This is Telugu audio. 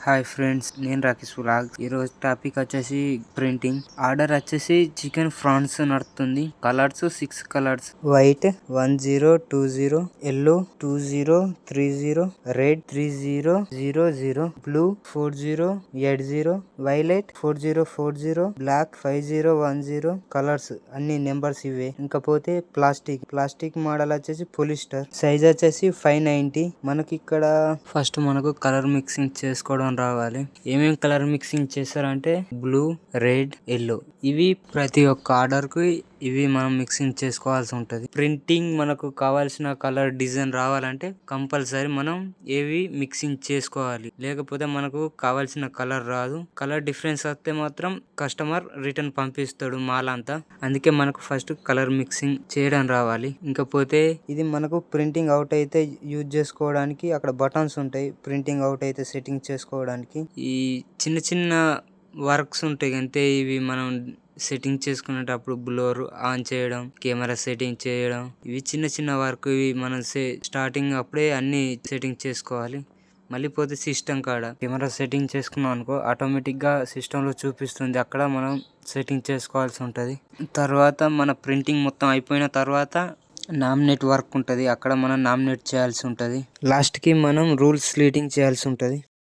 హాయ్ ఫ్రెండ్స్, నేను రాకేష్ వ్లాగ్. ఈరోజు టాపిక్ వచ్చేసి ప్రింటింగ్. ఆర్డర్ వచ్చేసి చికెన్ ఫ్రాన్స్ నడుతుంది. Colours 6 colours: white 1020, yellow 2030, red 3000, blue 4080, violet 4040, black 5010. Colours అన్ని నెంబర్స్ ఇవే. ఇంకపోతే ప్లాస్టిక్ మోడల్ వచ్చేసి పొలిస్టర్. సైజ్ వచ్చేసి 590. మనకి ఇక్కడ ఫస్ట్ మనకు కలర్ మిక్సింగ్ చేసుకోవడం రావాలి. ఏమేం కలర్ మిక్సింగ్ చేస్తారంటే బ్లూ, రెడ్, ఎల్లో. ఇవి ప్రతి ఒక్క ఆర్డర్ కు ఇవి మనం మిక్సింగ్ చేసుకోవాల్సి ఉంటది. ప్రింటింగ్ మనకు కావాల్సిన కలర్ డిజైన్ రావాలంటే కంపల్సరీ మనం ఏవి మిక్సింగ్ చేసుకోవాలి. లేకపోతే మనకు కావాల్సిన కలర్ రాదు. కలర్ డిఫరెన్స్ వస్తే మాత్రం కస్టమర్ రిటర్న్ పంపిస్తాడు మాల్ అంతా. అందుకే మనకు ఫస్ట్ కలర్ మిక్సింగ్ చేయడం రావాలి. ఇంకపోతే ఇది మనకు ప్రింటింగ్ అవుట్ అయితే యూజ్ చేసుకోవడానికి అక్కడ బటన్స్ ఉంటాయి. ప్రింటింగ్ అవుట్ అయితే సెట్టింగ్ చేసుకోవడానికి ఈ చిన్న చిన్న వర్క్స్ ఉంటాయి అంతే. ఇవి మనం సెట్టింగ్ చేసుకునేటప్పుడు బ్లోర్ ఆన్ చేయడం, కెమెరా సెట్టింగ్ చేయడం, ఇవి చిన్న చిన్న వర్క్. ఇవి మనం స్టార్టింగ్ అప్పుడే అన్ని సెట్టింగ్ చేసుకోవాలి. మళ్ళీ పోతే సిస్టమ్ కాడ కెమెరా సెట్టింగ్ చేసుకున్నాం అనుకో, ఆటోమేటిక్ గా సిస్టమ్ లో చూపిస్తుంది. అక్కడ మనం సెట్టింగ్ చేసుకోవాల్సి ఉంటది. తర్వాత మన ప్రింటింగ్ మొత్తం అయిపోయిన తర్వాత నామినేట్ వర్క్ ఉంటది. అక్కడ మనం నామినేట్ చేయాల్సి ఉంటది. లాస్ట్ కి మనం రూల్స్ స్లీటింగ్ చేయాల్సి ఉంటది.